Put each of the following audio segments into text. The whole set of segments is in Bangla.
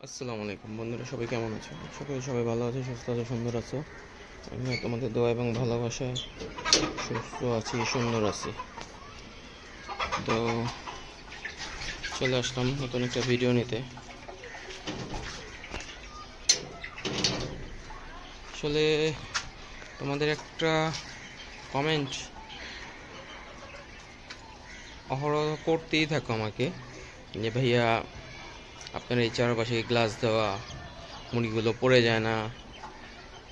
আসসালামু আলাইকুম বন্ধুরা, সবাই কেমন আছো? সবাই ভালো আছে, সুস্থ আছে, সুন্দর আছো। আমি তোমাদের দোয়া এবং ভালোবাসায় সুস্থ আছি, সুন্দর আছি। তো চলে আসলাম নতুন একটা ভিডিও নিতে। আসলে তোমাদের একটা কমেন্ট অহরহ করতেই থাকো আমাকে, যে ভাইয়া আপনার এই চারপাশে গ্লাস দেওয়া, মুরগিগুলো পড়ে যায় না,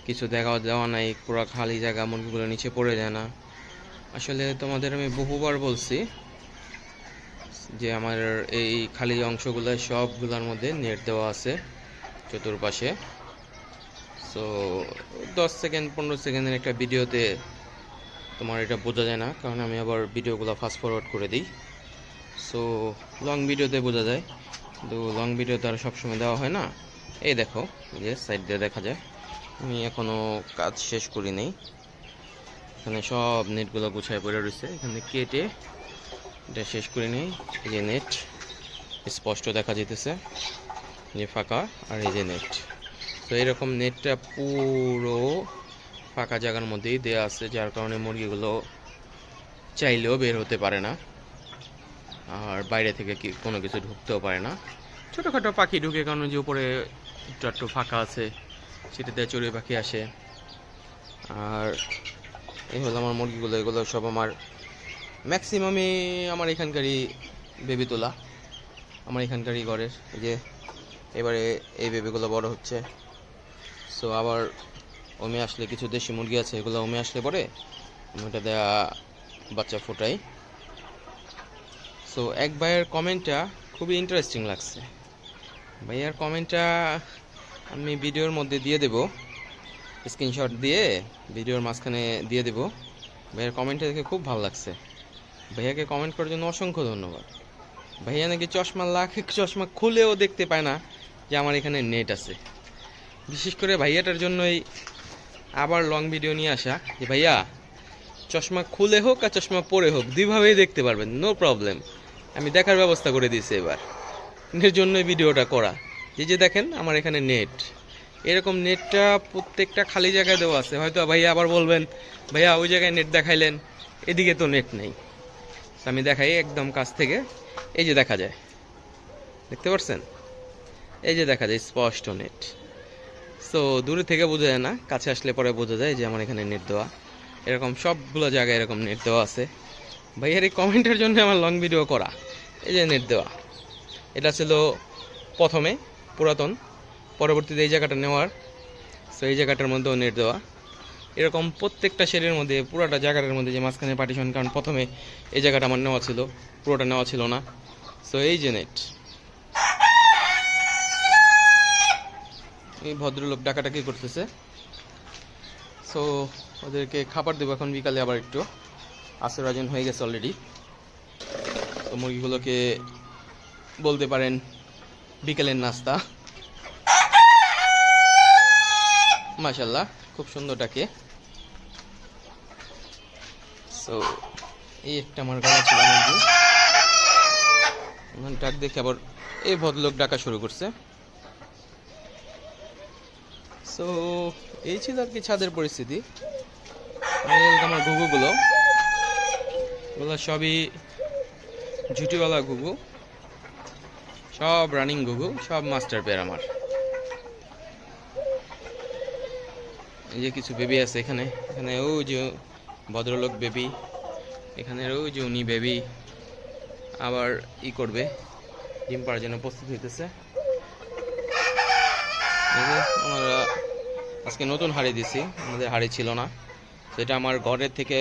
কিছু দেওয়া নাই, পুরো খালি জায়গা, মুরগিগুলো নিচে পড়ে যায় না। আসলে তোমাদের আমি বহুবার বলছি যে আমার এই খালি অংশগুলো সবগুলোর মধ্যে নেট দেওয়া আছে চতুর্পাশে। সো 10 সেকেন্ড 15 সেকেন্ডের একটা ভিডিওতে তোমার এটা বোঝা যায় না, কারণ আমি আবার ভিডিওগুলো ফাস্ট ফরওয়ার্ড করে দিই। সো লং ভিডিওতে বোঝা যায়, কিন্তু লং ভিডিওতে আর সবসময় দেওয়া হয় না। এই দেখো, যে সাইড দিয়ে দেখা যায় আমি এখনও কাজ শেষ করি নাই। এখানে সব নেটগুলো গুছায় পড়ে রয়েছে, এখানে কেটে এটা শেষ করে নিই। এই যে নেট স্পষ্ট দেখা যেতেছে, যে ফাঁকা, আর এই যে নেট। তো এরকম নেটটা পুরো ফাঁকা জায়গার মধ্যেই দেওয়া আছে, যার কারণে মুরগিগুলো চাইলেও বের হতে পারে না, আর বাইরে থেকে কোনো কিছু ঢুকতেও পারে না। ছোটোখাটো পাখি ঢুকে, কারণ যে উপরে একটু ফাঁকা আছে, সেটাতে চড়ুই পাখি আসে। আর এই হলো আমার মুরগিগুলো, এগুলো সব আমার ম্যাক্সিমামই আমার এখানকারই বেবি তোলা, আমার এখানকারই ঘরের। এই যে এবারে এই বেবিগুলো বড় হচ্ছে। সো আবার ওমে আসলে কিছু দেশি মুরগি আছে, এগুলো ওমে আসলে পরে আমি ওটা দেওয়া বাচ্চা ফোটাই। সো এক ভাইয়ের কমেন্টটা খুবই ইন্টারেস্টিং লাগছে। ভাইয়ার কমেন্টটা আমি ভিডিওর মধ্যে দিয়ে দেব, স্ক্রিনশট দিয়ে ভিডিওর মাঝখানে দিয়ে দেব। ভাইয়ার কমেন্টটা দেখে খুব ভালো লাগছে। ভাইয়াকে কমেন্ট করার জন্য অসংখ্য ধন্যবাদ। ভাইয়া নাকি চশমা খুলেও দেখতে পায় না যে আমার এখানে নেট আছে। বিশেষ করে ভাইয়াটার জন্যই আবার লং ভিডিও নিয়ে আসা, যে ভাইয়া চশমা খুলে হোক আর চশমা পরে হোক, দুইভাবেই দেখতে পারবেন, নো প্রবলেম। আমি দেখার ব্যবস্থা করে দিয়েছি এবার, এর জন্যই ভিডিওটা করা। যে দেখেন আমার এখানে নেট, এরকম নেটটা প্রত্যেকটা খালি জায়গায় দেওয়া আছে। হয়তো ভাইয়া আবার বলবেন, ভাইয়া ওই জায়গায় নেট দেখাইলেন, এদিকে তো নেট নেই। আমি দেখাই একদম কাছ থেকে, এই যে দেখা যায়, দেখতে পাচ্ছেন? এই যে দেখা যায় স্পষ্ট নেট। সো দূরে থেকে বোঝা যায় না, কাছে আসলে পরে বোঝা যায় যে আমার এখানে নেট দেওয়া। এরকম সবগুলো জায়গায় এরকম নেট দেওয়া আছে। ভাইয়ার এই কমেন্টের জন্য আমার লং ভিডিও করা। এই যে নেট দেওয়া, এটা ছিল প্রথমে পুরাতন, পরবর্তীতে এই জায়গাটা নেওয়ার। সো এই জায়গাটার মধ্যেও নেট দেওয়া, এরকম প্রত্যেকটা শেডের মধ্যে, পুরোটা জায়গাটার মধ্যে যে মাঝখানে পার্টিশন, কারণ প্রথমে এই জায়গাটা আমার নেওয়া ছিল, পুরোটা নেওয়া ছিল না। সো এই যে নেট। এই ভদ্রলোক ডাকাটাকি করতেছে। সো ওদেরকে খাবার দেবো এখন বিকালে, আবার একটু আসর আয়োজন হয়ে গেছে অলরেডি। তো মুরগিগুলোকে বলতে পারেন বিকেলের নাস্তা। মাশাল্লাহ, খুব সুন্দর ডাকে। সো এই একটা আমার গলা ছিল মুরগি, ডাক দেখে আবার এই ভদ্রলোক ডাকা শুরু করছে। সো এই ছিল আর কি ছাদের পরিস্থিতি। আমার ঘুঘুগুলো, এগুলো সবই ঝুটিওয়ালা ঘুঘু, সব রানিং ঘুঘু, সব মাস্টার পেয়ার আমার। এই যে কিছু বেবি আছে এখানে, ও যে ভদ্রলোক বেবি, এখানে ও যে উনি বেবি আবার করবে, ডিম পাড়ার জন্য প্রস্তুত হইতেছে। আমরা আজকে নতুন হাঁড়ি দিছি, আমাদের হাঁড়ি ছিল না, সেটা আমার ঘরের থেকে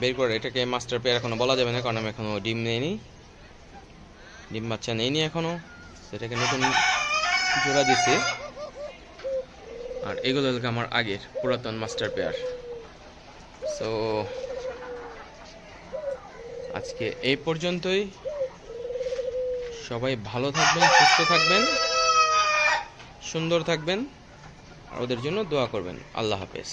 বের করে। এটাকে মাস্টার পেয়ার এখনো বলা যাবে না, কারণ আমি এখনো ডিম নেইনি, ডিম বাচ্চা নেইনি এখনো। সেটাকে নতুন জোড়া দিছি। আর এগুলো আমার আগের পুরাতন মাস্টার পেয়ার। সো আজকে এই পর্যন্তই। সবাই ভালো থাকবেন, সুস্থ থাকবেন, সুন্দর থাকবেন, আর ওদের জন্য দোয়া করবেন। আল্লাহ হাফেজ।